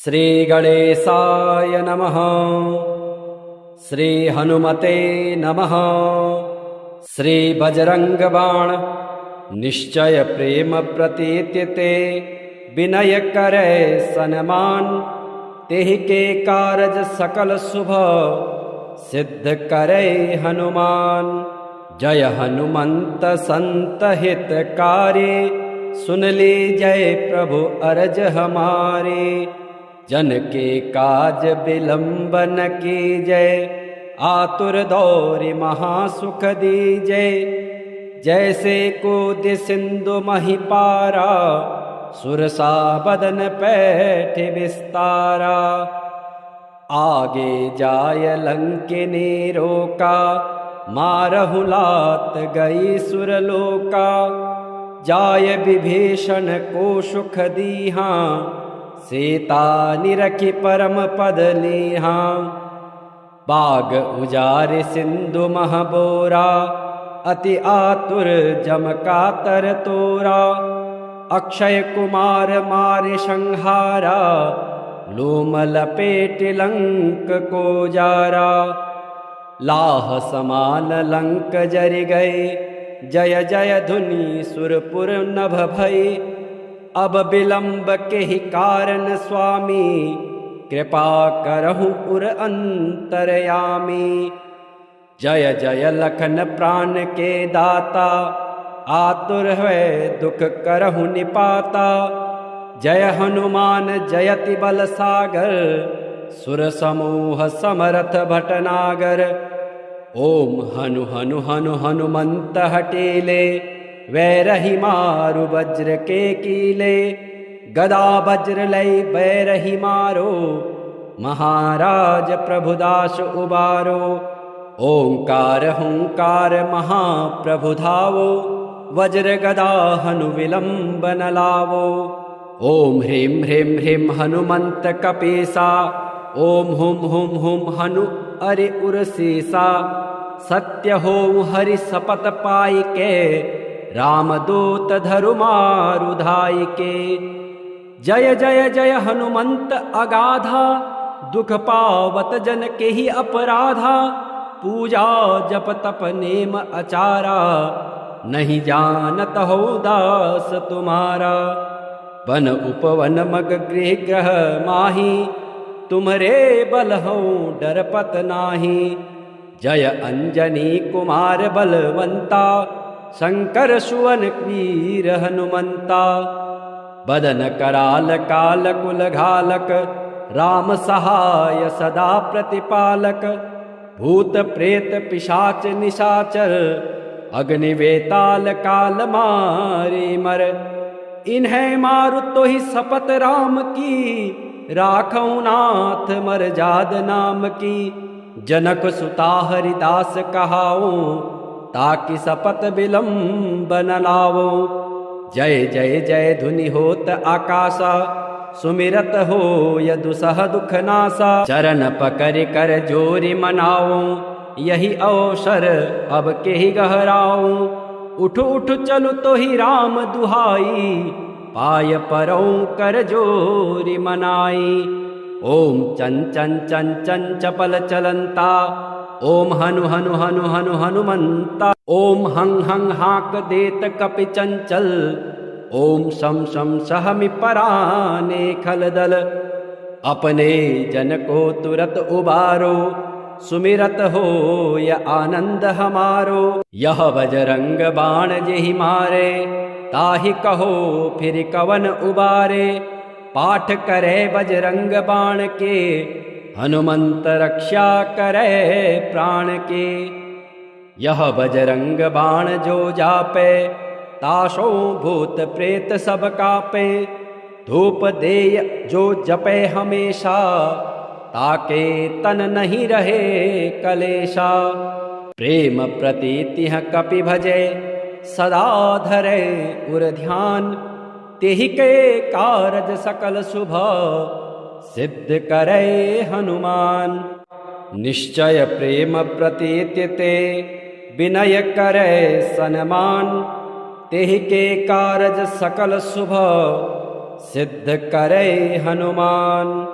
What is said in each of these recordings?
श्री गणेशाय नमः। श्री हनुमते नमः। श्री बजरंग बाण निश्चय प्रेम प्रतीत्यते विनय करे सनमान तेहि के कारज सकल शुभ सिद्ध करे हनुमान। जय हनुमंत संत हितकारी सुन ली जय प्रभु अरज हमारे। जन के काज विलंब न कीजय आतुर दौरि महासुख दीजय। जैसे कूद सिंधु मही पारा सुरसा बदन पैठ विस्तारा। आगे जाय लंकिनी रोका मारहु लात गई सुरलोका। जाय विभीषण को सुख दीहा सीता निरखि परम पद लीहा। बाग उजारि सिंधु मह बोरा अति आतुर जम कातर तोरा। अक्षय कुमार मारे संहारा लोम लपेट लंक को जारा। लाह समान लंक जरि गए जय जय धुनि सुरपुर नभ भई। अब विलंब के ही कारण स्वामी कृपा करहु उर अंतरयामी। जय जय लखन प्राण के दाता आतुर है दुख करहु निपाता। जय हनुमान जयति बल सागर सुर समूह समरथ भटनागर। ओम हनु हनु हनु हनुमंत हटेले वैरही मारु वज्र के कीले। गदा वज्र लय बैरही मारो महाराज प्रभुदास उबारो। ओंकार हुंकार महाप्रभु धावो वज्र गदा हनु विलंब न लावो। ओम ह्रीं ह्रीं ह्रीं हनुमंत कपीसा ओम हुम हुम हुम हनु अरि उरसीसा। सत्य हो हरि सपत पाई के रामदूत धरु मारु धाई के। जय जय जय हनुमंत अगाधा दुख पावत जन के ही अपराधा। पूजा जप तप नेम अचारा नहीं जानत हो दास तुम्हारा। वन उपवन मग गृह ग्रह माही तुम्हरे बल हो डरपत नाही। जय अंजनी कुमार बलवंता शंकर सुवन वीर हनुमंता। बदन कराल काल कुल घालक राम सहाय सदा प्रतिपालक। भूत प्रेत पिशाच निशाचर अग्नि वेताल काल मारे मर। इन्हें मारु तो ही सपत राम की राखौ नाथ मर जाद नाम की। जनक सुता हरिदास कहाओ ताकि सपत विलंब न लावो। जय जय जय धुनि होत आकाशा सुमिरत हो यदुसह दुख नासा। चरण पकड़ कर जोरि मनाओ यही अवसर अब के ही गहराओ। उठ उठ चलु तो ही राम दुहाई पाय परौ कर जोरि मनाई। ओम चन चन चन चन चपल चलंता ओम हनु हनु हनु हनु हनुमंता। ओम हंग हंग हाक देत कपि चंचल ओम शम शम सहमि पराने खलदल। अपने जन को तुरत उबारो सुमिरत हो या आनंद हमारो। यह बजरंग बाण जेहि मारे ताहि कहो फिर कवन उबारे। पाठ करे बजरंग बाण के हनुमंत रक्षा करे प्राण के। यह बजरंग बाण जो जापे ताशो भूत प्रेत सब कापे। धूप देय जो जपे हमेशा ताके तन नहीं रहे कलेशा। प्रेम प्रतीति कपि भजे सदा धरे उर ध्यान। तेहि के कारज सकल शुभ सिद्ध करे हनुमान। निश्चय प्रेम प्रतीत्यते विनय करे सनमान। तेहि के कारज सकल शुभ सिद्ध करे हनुमान।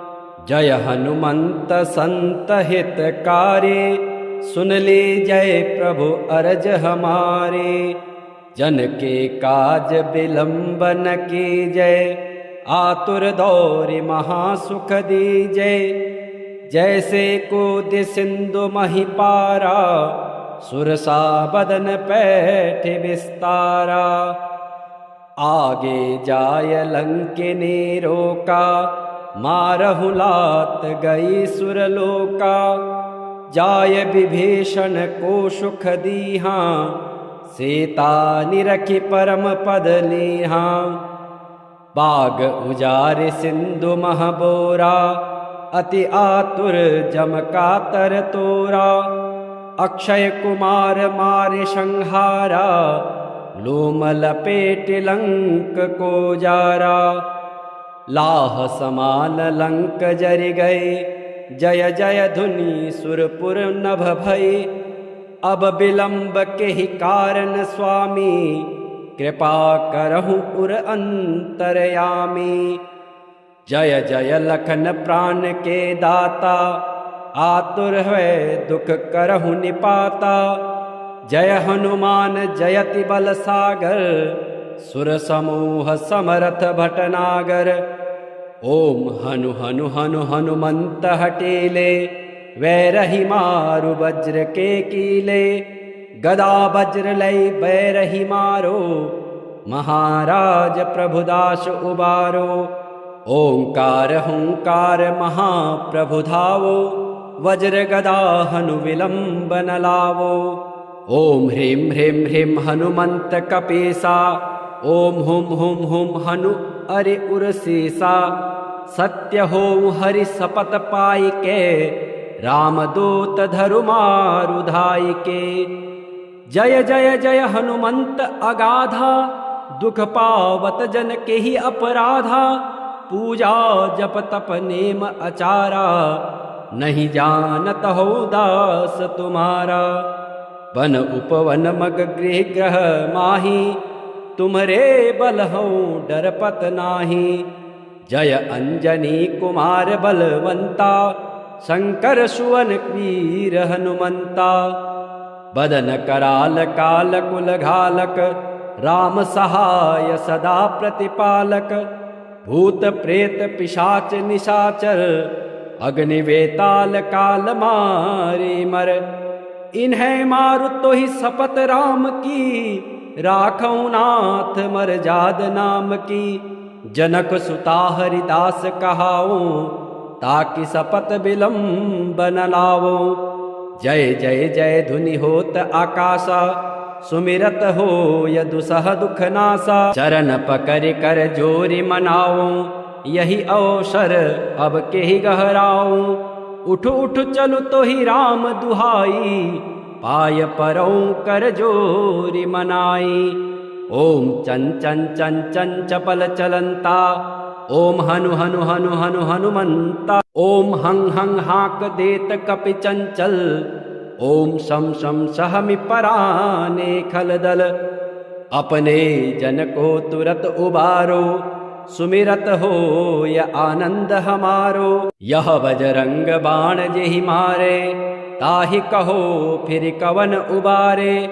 जय हनुमंत संत हितकारी, सुन लीजय प्रभु अरज हमारे। जन के काज विलंब न कीजय, आतुर दौरि महासुख दीजय। जैसे कूद सिंधु मही पारा, सुरसा बदन पैठ विस्तारा। आगे जाय लंकिनी रोका, मारहु लात गई सुरलोका। जाय विभीषण को सुख दीहा, सीता निरखि परम पद लीहा। बाग उजार सिंधु मह बोरा, अति आतुर जम कातर तोरा। अक्षय कुमार मारे संहारा, लोम लपेट लंक को जारा। लाह समान लंक जरि गए, जय जय धुनि सुरपुर नभ भई। अब विलंब के ही कारण स्वामी, कृपा करहु उर अंतरयामी। जय जय लखन प्राण के दाता, आतुर है दुख करहु निपाता। जय हनुमान जयति बल सागर, सुर समूह समरथ भटनागर। ओम हनु हनु हनु हनुमंत हटेले, वैरहि मारु वज्र के कीले। गदा वज्र लई बैरहि मारो, महाराज प्रभुदास उबारो। ओंकार हुंकार महाप्रभु धावो, वज्र गदा हनु विलंब न लावो। ओम ह्रीं ह्रीं ह्रीं हनुमंत कपीसा, ओम हुम हुम हुम हनु अरि उरसीसा। सत्य हो हरि सपत पाई के, रामदूत धरु मारु धाई के। जय जय जय हनुमंत अगाधा, दुख पावत जन के ही अपराधा। पूजा जप तप नेम अचारा, नहीं जानत हो दास तुम्हारा। वन उपवन मग गृह ग्रह माही, तुम्हरे बल हो डरपत नाही। जय अंजनी कुमार बलवंता, शंकर सुवन वीर हनुमंता। बदन कराल काल कुल घालक, राम सहाय सदा प्रतिपालक। भूत प्रेत पिशाच निशाचर, अग्नि वेताल काल मारे मर। इन्हें मारु तो ही सपत राम की, राखऊ नाथ मर जाद नाम की। जनक सुता हरिदास कहाऊं, ताकि सपत विलंब न लावो। जय जय जय धुनि होत आकाशा, सुमिरत हो यदुसह दुख नासा। चरण पकड़ कर जोरि मनाऊं, यही अवसर अब के ही गहराऊं। उठ उठ चलु तो ही राम दुहाई, पाय परौं कर जोरि मनाई। ओम चन चन चन चन चपल चलंता, ओम हनु हनु हनु हनु हनुमंता। ओम हंग हंग हाक देत कपि चंचल, ओम शम शम सहमि पराने खलदल। अपने जन को तुरत उबारो, सुमिरत हो य आनंद हमारो। यह बजरंग बाण जेहि मारे, ताहि कहो फिर कवन उबारे।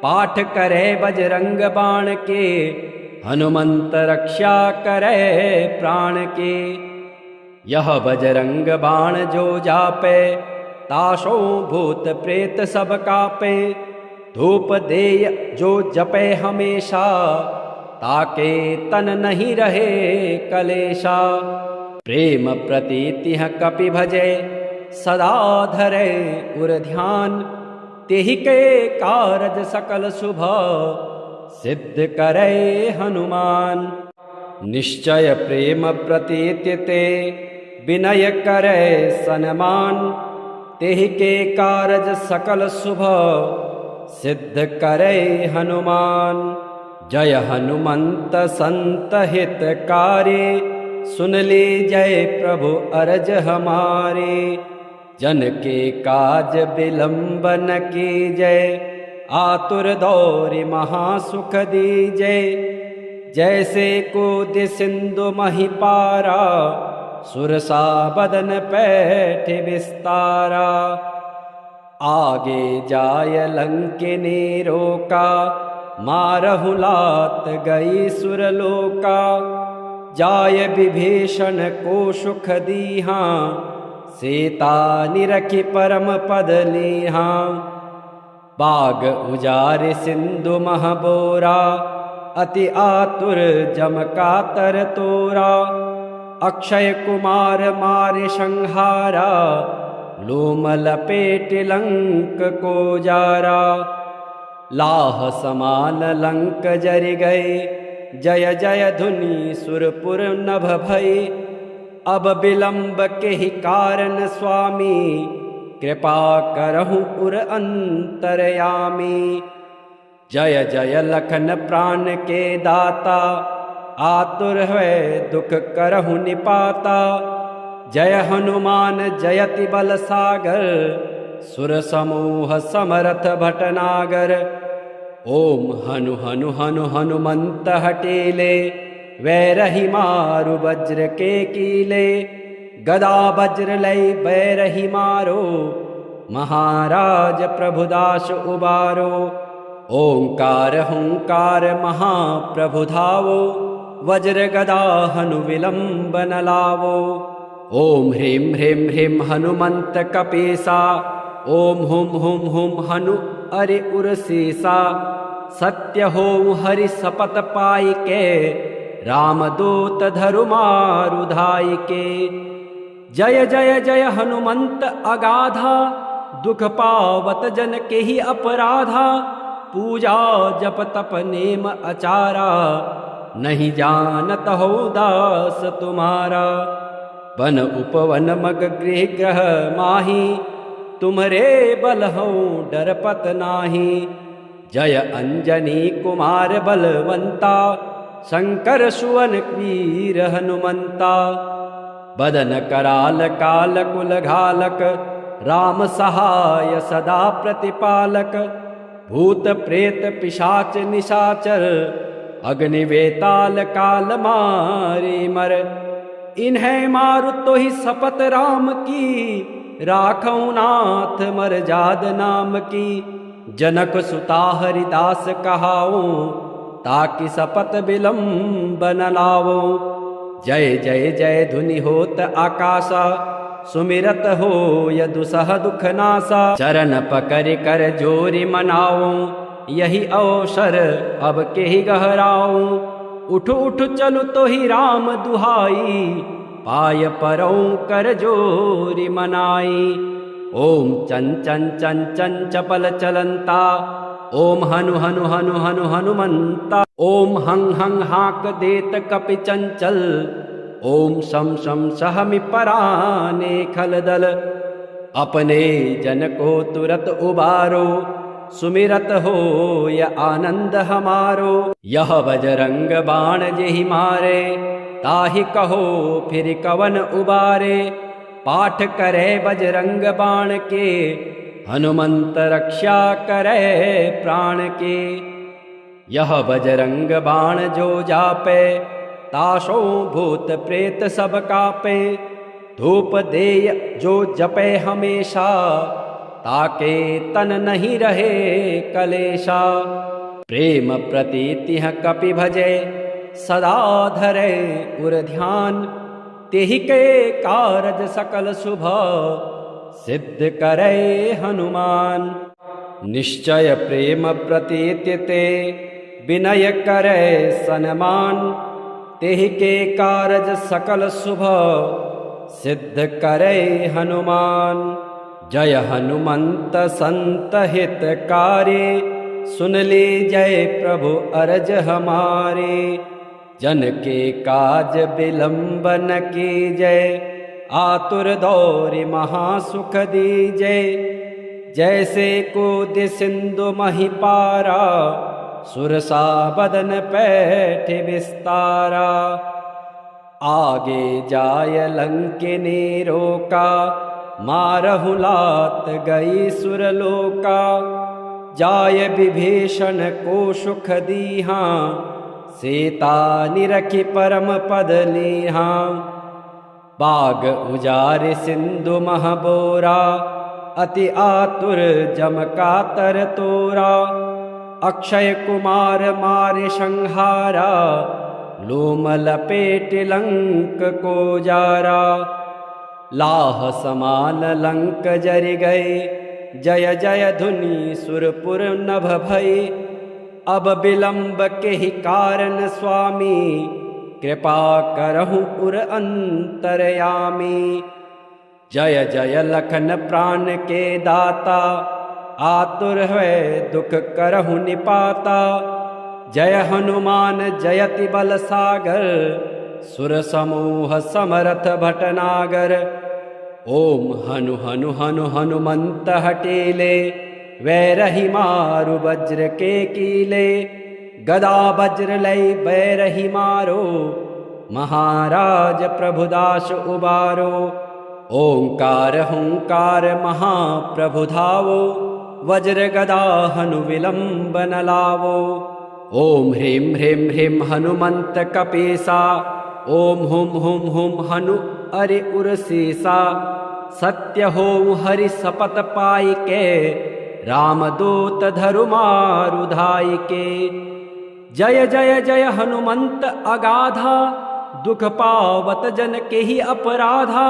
पाठ करे बजरंग बाण के, हनुमंत रक्षा करे प्राण के। यह बजरंग बाण जो जापे, ताशो भूत प्रेत सब कापे। धूप देय जो जपे हमेशा, ताके तन नहीं रहे कलेशा। प्रेम प्रतीति कपि भजे, सदा धरे उर ध्यान। तेहि के कारज सकल शुभ, सिद्ध करे हनुमान। निश्चय प्रेम प्रतीति ते, विनय करे सन्मान। तेहि के कारज सकल शुभ, सिद्ध करे हनुमान। जय हनुमंत संत हितकारी, सुन लीजय प्रभु अरज हमारे। जन के काज विलंब न कीजय, आतुर दौरि महासुख दीजय। जैसे कूद सिंधु मही पारा, सुरसा बदन पैठ विस्तारा। आगे जाय लंकिनी रोका, मारहु लात गई सुरलोका। जाय विभीषण को सुख दीहा, सीता निरखि परम पद लीहा। बाग उजार सिंधु महबोरा, अति आतुर जम कातर तोरा। अक्षय कुमार मारे संहारा, लोम लपेट लंक को जारा। लाह समान लंक जरि गए, जय जय धुनि सुरपुर नभ भय। अब विलंब के ही कारण स्वामी, कृपा करहु उर अंतरयामी। जय जय लखन प्राण के दाता, आतुर है दुख करहु निपाता। जय हनुमान जयति बल सागर, सुर समूह समरथ भटनागर। ओम हनु हनु हनु हनुमंत हटेले, वैरहि मारु वज्र के कीले। गदा वज्र लय बैरहि मारो, महाराज प्रभुदास उबारो। ओंकार हुंकार महाप्रभु धावो, वज्र गदा हनु विलंब न लावो। ओम ह्रीं ह्रीं ह्रीं हनुमंत कपीसा, ओम हुम हुम हुम हनु अरि उरसीसा। सत्य हो हरि सपत पाई के, रामदूत धरु मारु धाई के। जय जय जय हनुमंत अगाधा, दुख पावत जन के ही अपराधा। पूजा जप तप नेम अचारा, नहीं जानत हो दास तुम्हारा। वन उपवन मग गृह ग्रह माही, तुम्हरे बल हो डरपत नाही। जय अंजनी कुमार बलवंता, शंकर सुवन वीर हनुमंता। बदन कराल काल कुल घालक, राम सहाय सदा प्रतिपालक। भूत प्रेत पिशाच निशाचर, अग्नि वेताल काल मारे मर। इन्हें मारु तो ही सपत राम की, राखौ नाथ मर जाद नाम की। जनक सुता हरिदास कहाओ, ताकि सपत विलंब न लावो। जय जय जय धुनि होत आकाशा, सुमिरत हो यदुसह दुख नासा। चरण पकड़ कर जोरि मनाओ, यही अवसर अब के ही गहराओ। उठ उठ चलु तो ही राम दुहाई, पाय परौ कर जोरि मनाई। ओम चन चन चन चन चपल चलंता, ओम हनु हनु हनु हनु हनुमंता। ओम हंग हंग हाक देत कपि चंचल, ओम शम शम सहमि पराने खलदल। अपने जन को तुरत उबारो, सुमिरत हो य आनंद हमारो। यह बजरंग बाण जेहि मारे, ताहि कहो फिर कवन उबारे। पाठ करे बजरंग बाण के, हनुमंत रक्षा करे प्राण के। यह बजरंग बाण जो जापे, ताशो भूत प्रेत सब कापे। धूप देय जो जपे हमेशा, ताके तन नहीं रहे कलेशा। प्रेम प्रीति कपि भजे, सदा धरे उर ध्यान। तेहि के कारज सकल शुभ, सिद्ध करे हनुमान। निश्चय प्रेम प्रीति ते, विनय करे सन्मान। तेहि के कारज सकल शुभ, सिद्ध करे हनुमान। जय हनुमंत संत हितकारी, सुन ली जय प्रभु अरज हमारे। जन के काज विलंब न कीजय, आतुर दौरि महासुख दीजय। जैसे कूद सिंधु मही पारा, सुरसा बदन पैठ विस्तारा। आगे जाय लंकिनी रोका, मारहु लात गई सुरलोका। जाय विभीषण को सुख दीहा, सीता निरखि परम पद लीहा। बाग उजारि सिंधु महबोरा, अति आतुर जम कातर तोरा। अक्षय कुमार मारे संहारा, लोम लपेट लंक को जारा। लाह समान लंक जरि गए, जय जय धुनि सुरपुर नभ भई। अब विलंब के ही कारण स्वामी, कृपा करहु उर अंतरयामी। जय जय लखन प्राण के दाता, आतुर है दुख करहु निपाता। जय हनुमान जयति बल सागर, सुर समूह समरथ भटनागर। ओम हनु हनु हनु हनुमंत हटेले, वैरहि मारु वज्र के कीले। गदा वज्र लय बैरहि मारो, महाराज प्रभुदास उबारो। ओंकार हुंकार महाप्रभु धावो, वज्र गदा हनु विलंब न लावो। ओम ह्रीं ह्रीं ह्रीं हनुमंत कपीसा, ओम हुम हुम हुम हनु अरि उरसीसा। सत्य हो हरि सपत पाई के, रामदूत धरु मारु धाई के। जय जय जय हनुमंत अगाधा, दुख पावत जन के ही अपराधा।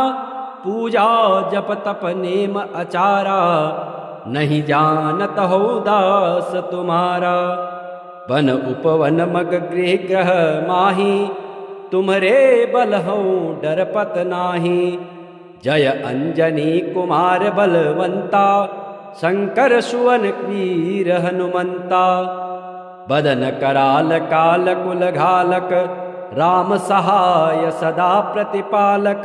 पूजा जप तप नेम अचारा, नहीं जानत हो दास तुम्हारा। वन उपवन मग गृह ग्रह माही, तुम्हरे बल हो डरपत नाही। जय अंजनी कुमार बलवंता, शंकर सुवन वीर हनुमंता। बदन कराल काल कुल घालक, राम सहाय सदा प्रतिपालक।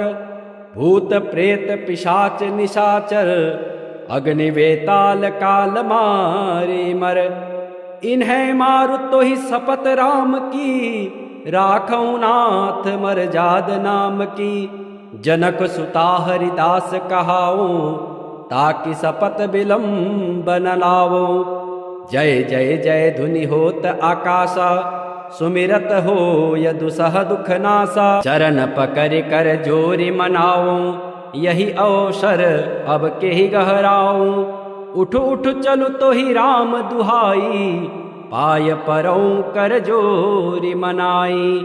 भूत प्रेत पिशाच निशाचर, अग्नि वेताल काल मारे मर। इन्हें मारु तो ही सपत राम की, राखौ नाथ मर जाद नाम की। जनक सुता हरिदास कहाओ, ताकि सपत विलंब न लावो। जय जय जय धुनि होत आकाशा, सुमिरत हो यदुसह दुख नासा। चरण पकड़ कर जोरि मनाओ, यही अवसर अब के ही गहराओ। उठ उठ चलु तो ही राम दुहाई, पाय परौ कर जोरि मनाई।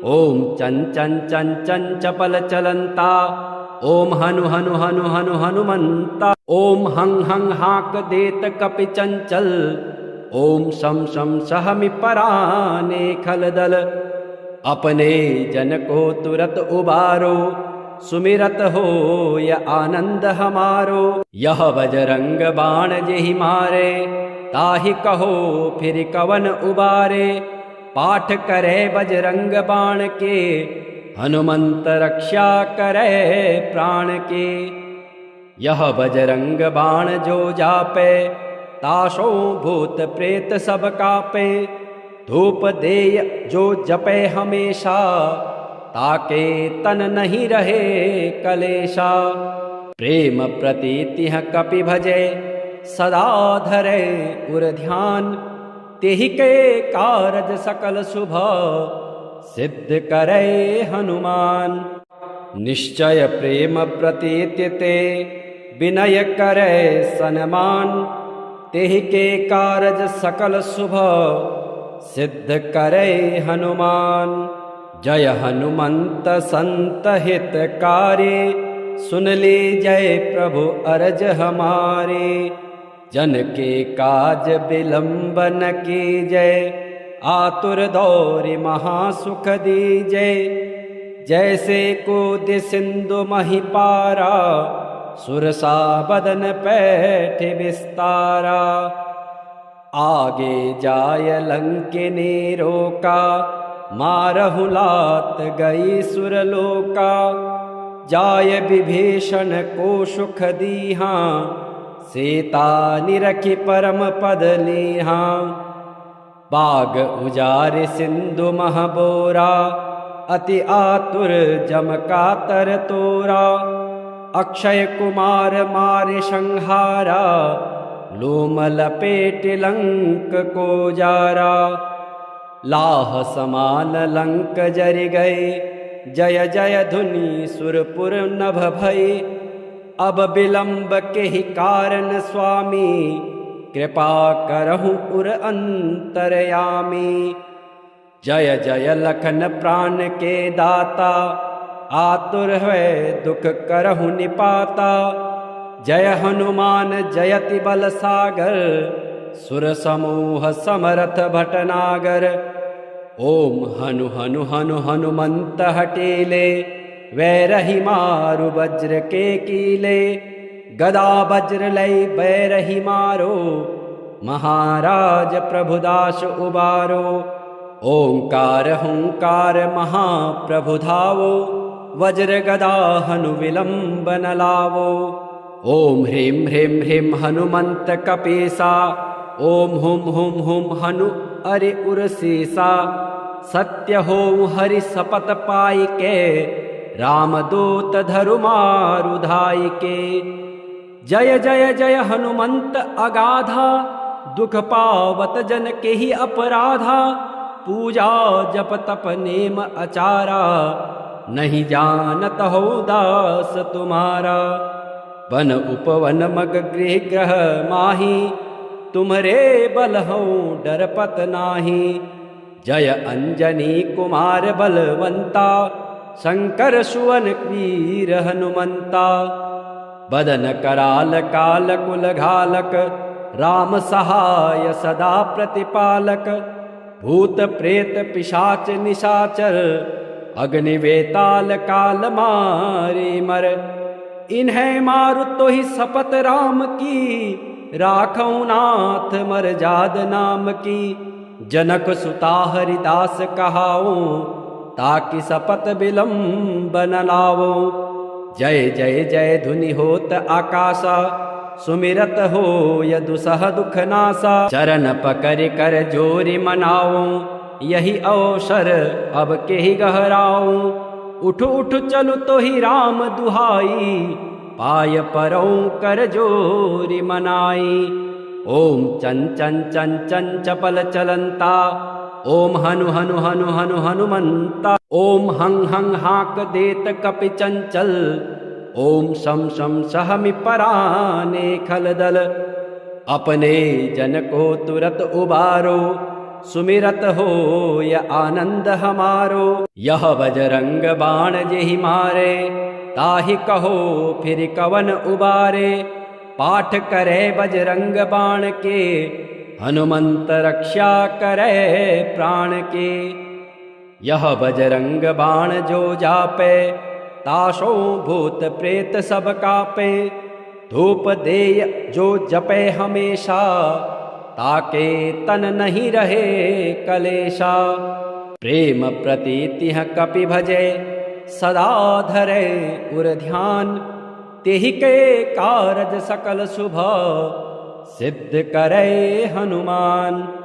ओम चन चन चन चन चपल चलंता, ओम हनु हनु हनु हनु हनुमंता। ओम हं हं हाक देत कपि चंचल, ओम शम शम सहमि पराने खलदल। अपने जन को तुरत उबारो, सुमिरत हो य आनंद हमारो। यह बजरंग बाण जेहि मारे, ताहि कहो फिर कवन उबारे। पाठ करे बजरंग बाण के, हनुमंत रक्षा करे प्राण के। यह बजरंग बाण जो जापे, तासो भूत प्रेत सब कापे। धूप देय जो जपे हमेशा, ताके तन नहीं रहे कलेशा। प्रेम प्रीति कपि भजे, सदा धरे उर ध्यान। तेहि के कारज सकल शुभ, सिद्ध करे हनुमान। निश्चय प्रेम प्रीति ते, विनय करे सन्मान। तेहि के कारज सकल शुभ, सिद्ध करे हनुमान। जय हनुमंत संत हितकारी, सुन ली जय प्रभु अरज हमारे। जन के काज विलंब न कीजय, आतुर दौरि महासुख दीजय। जैसे कूद सिंधु मही पारा, सुरसा बदन पैठ विस्तारा। आगे जाय लंकिनी रोका, मारहु लात गई सुरलोका। जाय विभीषण को सुख दीहा, सीता निरखि परम पद लीहा। बाग उजारि सिंधु महबोरा, अति आतुर जम कातर तोरा। अक्षय कुमार मारे संहारा, लोम लपेट लंक को जारा। लाह समान लंक जरि गए, जय जय धुनि सुरपुर नभ भई। अब विलंब के ही कारण स्वामी, कृपा करहु उर अंतरयामी। जय जय लखन प्राण के दाता, आतुर है दुख करहु निपाता। जय हनुमान जयति बल सागर, सुर समूह समरथ भटनागर। ओम हनु हनु हनु हनुमंत हटेले, वैरहि मारु वज्र के कीले। गदा वज्र लई बैरहि मारो, महाराज प्रभुदास उबारो। ओंकार हुंकार महाप्रभु धावो, वज्र गदा हनु विलंब न लावो। ओम ह्रीं ह्रीं ह्रीं हनुमंत कपीसा, ओम हुम हुम हुम हनु अरि उरसीसा। सत्य हो हरि सपत पाई के, रामदूत धरु मारु धाई के। जय जय जय हनुमंत अगाधा, दुख पावत जन के ही अपराधा। पूजा जप तप नेम अचारा, नहीं जानत हो दास तुम्हारा। वन उपवन मग गृह ग्रह माही, तुम्हरे बल हो डरपत नाही। जय अंजनी कुमार बलवंता, शंकर सुवन वीर हनुमंता। बदन कराल काल कुल घालक, राम सहाय सदा प्रतिपालक। भूत प्रेत पिशाच निशाचर, अग्नि वेताल काल मारे मर। इन्हें मारु तो ही सपत राम की, राखौ नाथ मर जाद नाम की। जनक सुता हरिदास कहाओ, ताकि सपत विलंब न लावो। जय जय जय धुनि होत आकाशा, सुमिरत हो यदुसह दुख नासा। चरण पकड़ कर जोरि मनाओ, यही अवसर अब के ही गहराओ। उठ उठ चलु तो ही राम दुहाई, पाय परौ कर जोरि मनाई। ओम चन चन चन चन चपल चलंता, ओम हनु हनु हनु हनु हनुमंता। ओम हं हं हाक देत कपि चंचल, ओम शम शम सहमि पराने खलदल। अपने जन को तुरत उबारो, सुमिरत हो य आनंद हमारो। यह बजरंग बाण जेहि मारे, ताहि कहो फिर कवन उबारे। पाठ करे बजरंग बाण के, हनुमंत रक्षा करे प्राण के। यह बजरंग बाण जो जापे, तासो भूत प्रेत सब कापे। धूप देय जो जपे हमेशा, ताके तन नहीं रहे कलेशा। प्रेम प्रीति कपि भजे, सदा धरे उर ध्यान। तेहि के कारज सकल शुभ, सिद्ध करे हनुमान।